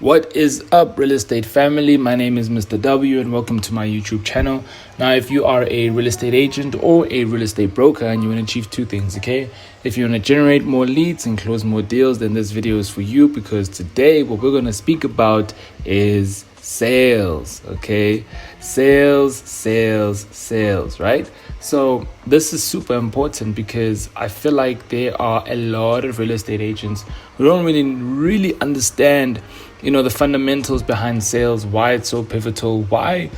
What is up, real estate family? My name is Mr. W and welcome to my YouTube channel. Now, if you are a real estate agent or a real estate broker and you want to achieve two things, okay? If you want to generate more leads and close more deals, then this video is for you, because today what we're going to speak about is sales, okay? Sales, right? So this is super important because I feel like there are a lot of real estate agents who don't really understand, the fundamentals behind sales, why it's so pivotal, why,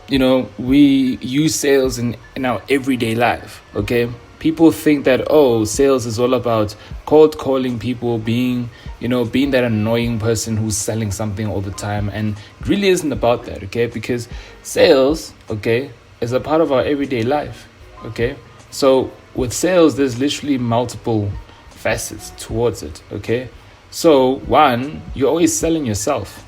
we use sales in our everyday life, okay? People think that, sales is all about cold calling people, being that annoying person who's selling something all the time. And it really isn't about that, okay? Because sales, okay, is a part of our everyday life, okay? So with sales, there's literally multiple facets towards it, okay? So one, you're always selling yourself,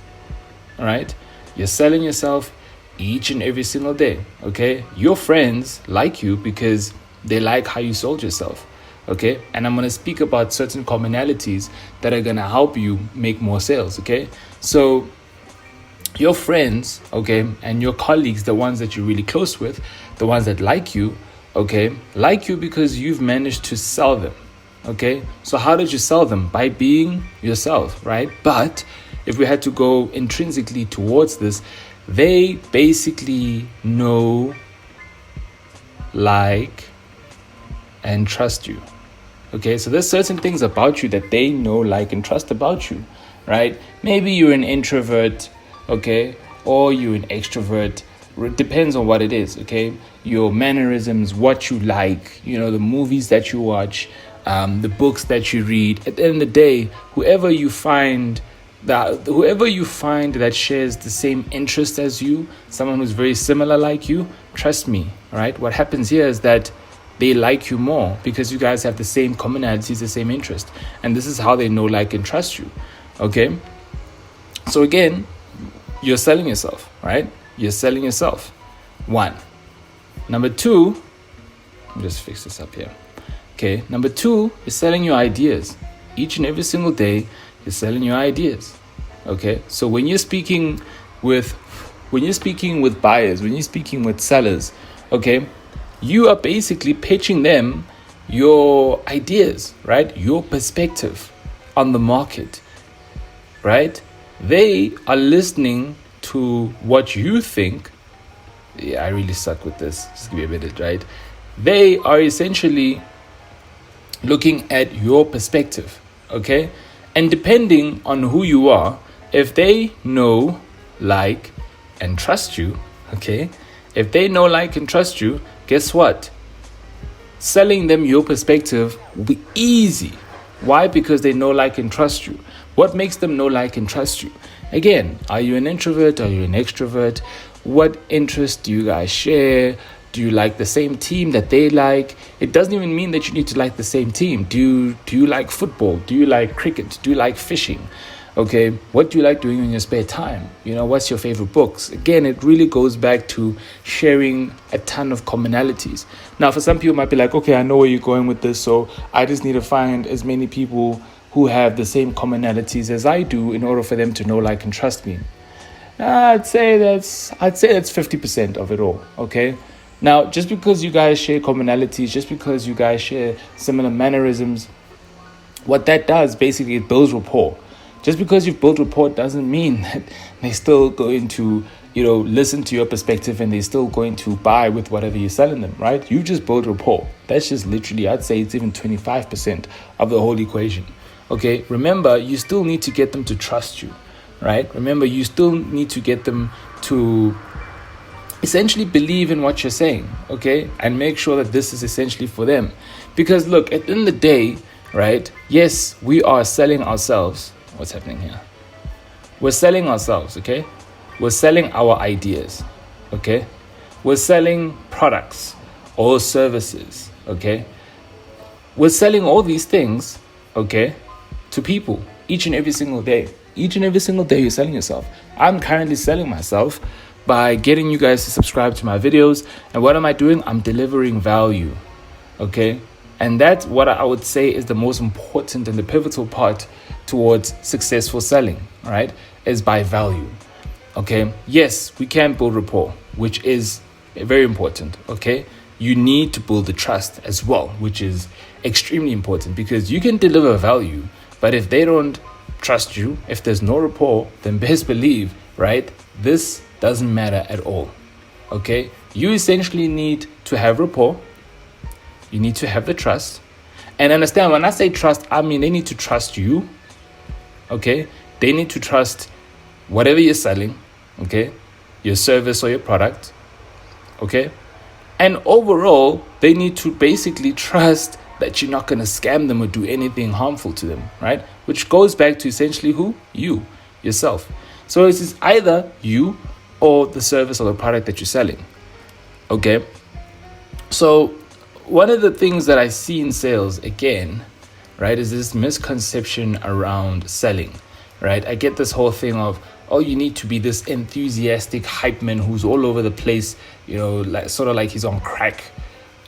all right? You're selling yourself each and every single day, okay? Your friends like you because they like how you sold yourself, okay? And I'm going to speak about certain commonalities that are going to help you make more sales, okay? So your friends, okay, and your colleagues, the ones that you're really close with, the ones that like you, okay, like you because you've managed to sell them, okay? So how did you sell them? By being yourself, right? But if we had to go intrinsically towards this, they basically know, like, and trust you, okay? So there's certain things about you that they know, like, and trust about you, right? Maybe you're an introvert, okay, or you're an extrovert. It depends on what it is, okay? Your mannerisms, what you like, the movies that you watch, the books that you read. At the end of the day, whoever you find that shares the same interest as you, someone who's very similar like you, trust me, right? What happens here is that they like you more because you guys have the same commonalities, the same interest. And this is how they know, like, and trust you, okay? So again, you're selling yourself, right? You're selling yourself. One. Number two, let me just fix this up here. Okay, number two is selling your ideas. Each and every single day, you're selling your ideas. Okay, so when you're speaking with buyers, when you're speaking with sellers, okay, you are basically pitching them your ideas, right? Your perspective on the market, right? They are listening to what you think. Yeah, I really suck with this. Just give me a minute, right? They are essentially looking at your perspective, okay? And depending on who you are, if they know, like, and trust you, okay? If they know, like, and trust you, guess what? Selling them your perspective will be easy. Why? Because they know, like, and trust you. What makes them know, like, and trust you? Again, are you an introvert? Are you an extrovert? What interests do you guys share? Do you like the same team that they like? It doesn't even mean that you need to like the same team. Do you like football? Do you like cricket? Do you like fishing? Okay, what do you like doing in your spare time? What's your favorite books? Again, it really goes back to sharing a ton of commonalities. Now, for some people might be like, okay, I know where you're going with this, so I just need to find as many people who have the same commonalities as I do in order for them to know, like, and trust me. I'd say that's 50% of it all, okay? Now, just because you guys share commonalities, just because you guys share similar mannerisms, what that does, basically, it builds rapport. Just because you've built rapport doesn't mean that they're still going to, listen to your perspective and they're still going to buy with whatever you're selling them, right? You just build rapport. That's just literally, I'd say it's even 25% of the whole equation, okay? Remember, you still need to get them to trust you, right? Remember, you still need to get them to essentially believe in what you're saying, okay? And make sure that this is essentially for them. Because look, at the end of the day, right? Yes, we are selling ourselves. What's happening here? We're selling ourselves, okay? We're selling our ideas, okay? We're selling products or services, okay? We're selling all these things, okay, to people each and every single day. Each and every single day you're selling yourself. I'm currently selling myself by getting you guys to subscribe to my videos. And what am I doing? I'm delivering value, okay? And that's what I would say is the most important and the pivotal part towards successful selling, right? is by value. Okay, yes, we can build rapport, which is very important. Okay, you need to build the trust as well, which is extremely important, because you can deliver value, but if they don't trust you, if there's no rapport, then best believe, right, this doesn't matter at all. Okay, you essentially need to have rapport, you need to have the trust, and understand, when I say trust, I mean they need to trust you. Okay, they need to trust whatever you're selling, okay, your service or your product, okay, and overall they need to basically trust that you're not going to scam them or do anything harmful to them, right? Which goes back to essentially who? You, yourself. So it is either you or the service or the product that you're selling, okay? So one of the things that I see in sales, again, right, is this misconception around selling, right? I get this whole thing of, oh, you need to be this enthusiastic hype man who's all over the place, you know, like sort of like he's on crack,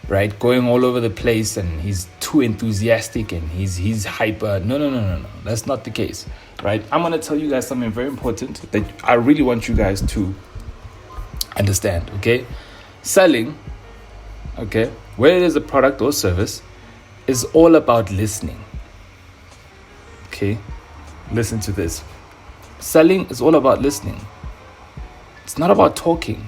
right? Going all over the place, and he's too enthusiastic and he's hyper. No. That's not the case, right? I'm going to tell you guys something very important that I really want you guys to understand, okay? Selling, okay, whether it is a product or service, is all about listening. Okay? Listen to this. Selling is all about listening. It's not about talking.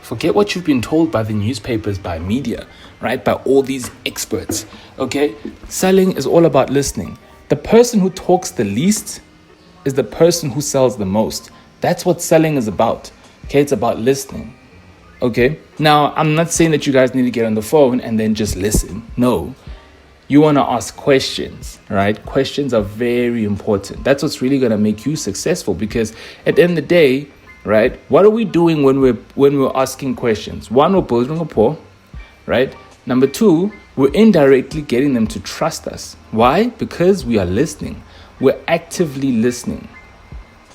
Forget what you've been told by the newspapers, by media, right? By all these experts, okay? Selling is all about listening. The person who talks the least is the person who sells the most. That's what selling is about, okay? It's about listening, okay? Now, I'm not saying that you guys need to get on the phone and then just listen. No. You want to ask questions, right? Questions are very important. That's what's really going to make you successful, because at the end of the day, right, what are we doing when we're asking questions? One, we're building rapport, right? Number two, we're indirectly getting them to trust us. Why? Because we are listening. We're actively listening,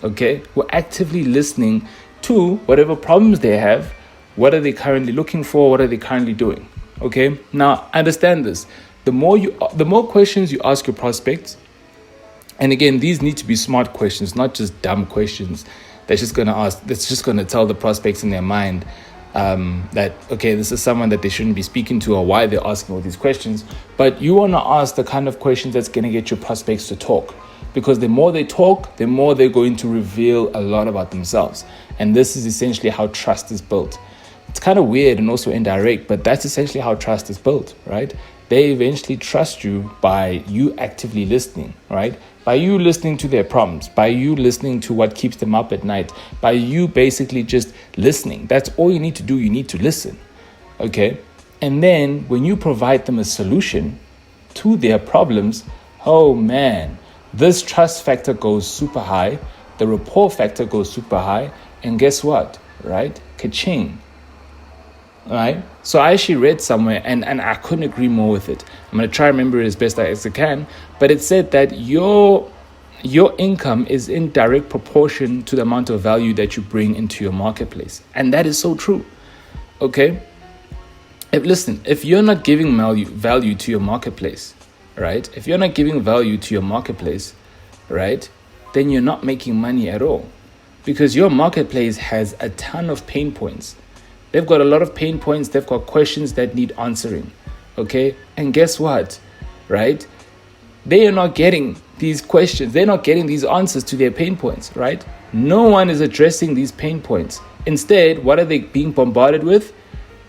okay? We're actively listening to whatever problems they have. What are they currently looking for? What are they currently doing? Okay? Now, understand this. The more questions you ask your prospects, and again, these need to be smart questions, not just dumb questions that's just going to tell the prospects in their mind that, okay, this is someone that they shouldn't be speaking to, or why they're asking all these questions. But you want to ask the kind of questions that's going to get your prospects to talk, because the more they talk, the more they're going to reveal a lot about themselves. And this is essentially how trust is built. It's kind of weird and also indirect, but that's essentially how trust is built, right? They eventually trust you by you actively listening, right? By you listening to their problems, by you listening to what keeps them up at night, by you basically just listening. That's all you need to do. You need to listen, okay? And then when you provide them a solution to their problems, oh man, this trust factor goes super high, the rapport factor goes super high, and guess what, right? Ka-ching. Right? So I actually read somewhere, and I couldn't agree more with it. I'm going to try to remember it as best as I can, but it said that your income is in direct proportion to the amount of value that you bring into your marketplace. And that is so true. Okay? If you're not giving value to your marketplace, right? If you're not giving value to your marketplace, right, then you're not making money at all, because your marketplace has a ton of pain points. They've got a lot of pain points. They've got questions that need answering, okay? And guess what, right? They are not getting these questions. They're not getting these answers to their pain points, right? No one is addressing these pain points. Instead, what are they being bombarded with?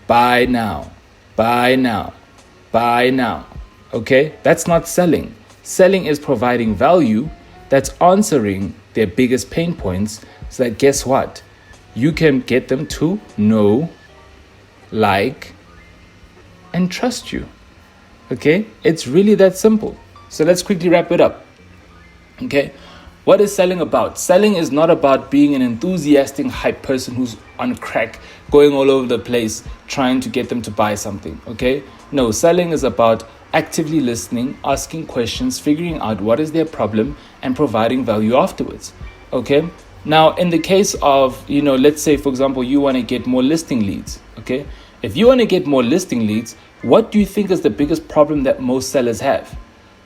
Buy now, buy now, buy now, okay? That's not selling. Selling is providing value that's answering their biggest pain points, so that guess what? You can get them to know, like, and trust you. Okay? It's really that simple. So let's quickly wrap it up. Okay? What is selling about? Selling is not about being an enthusiastic hype person who's on crack, going all over the place, trying to get them to buy something. Okay? No, selling is about actively listening, asking questions, figuring out what is their problem, and providing value afterwards. Okay? Now, in the case of, let's say, for example, you want to get more listing leads, okay? If you want to get more listing leads, what do you think is the biggest problem that most sellers have?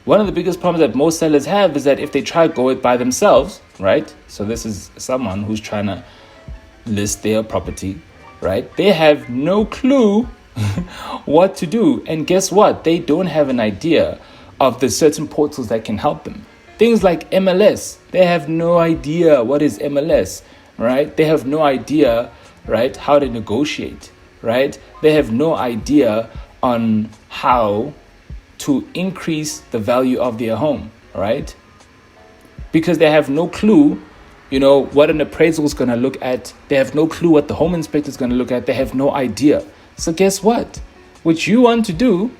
One of the biggest problems that most sellers have is that if they try to go it by themselves, right? So this is someone who's trying to list their property, right? They have no clue what to do. And guess what? They don't have an idea of the certain portals that can help them. Things like MLS, they have no idea what is MLS, right? They have no idea, right, how to negotiate, right? They have no idea on how to increase the value of their home, right? Because they have no clue, what an appraisal is going to look at. They have no clue what the home inspector is going to look at. They have no idea. So guess what? What you want to do,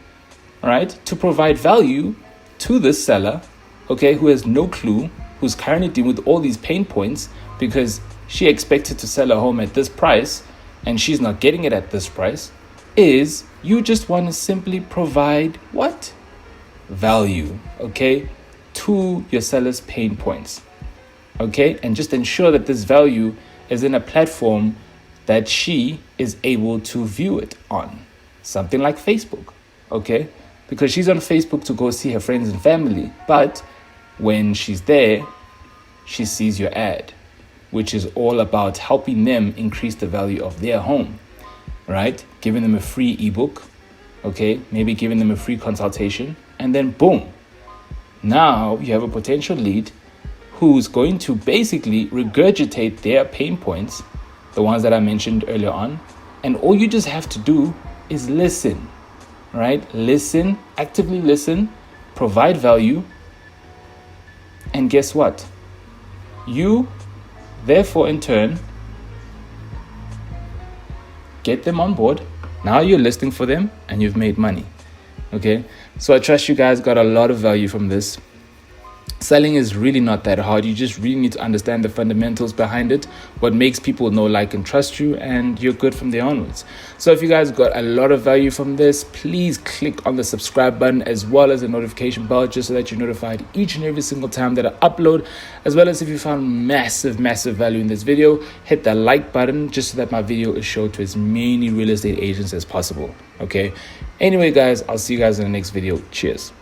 right, to provide value to this seller, okay, who has no clue, who's currently dealing with all these pain points because she expected to sell her home at this price and she's not getting it at this price, is you just want to simply provide what? Value, okay, to your seller's pain points, okay, and just ensure that this value is in a platform that she is able to view it on, something like Facebook, okay, because she's on Facebook to go see her friends and family, but when she's there, she sees your ad, which is all about helping them increase the value of their home, right? Giving them a free ebook, okay, maybe giving them a free consultation, and then boom, now you have a potential lead who's going to basically regurgitate their pain points, the ones that I mentioned earlier on, and all you just have to do is listen, right? Listen, actively listen, provide value, and guess what? You, therefore, in turn, get them on board. Now you're listing for them and you've made money. Okay, so I trust you guys got a lot of value from this. Selling is really not that hard. You just really need to understand the fundamentals behind it, what makes people know, like, and trust you, and you're good from there onwards. So if you guys got a lot of value from this, please click on the subscribe button as well as the notification bell, just so that you're notified each and every single time that I upload. As well as if you found massive value in this video, hit the like button just so that my video is shown to as many real estate agents as possible. Okay, anyway guys, I'll see you guys in the next video. Cheers.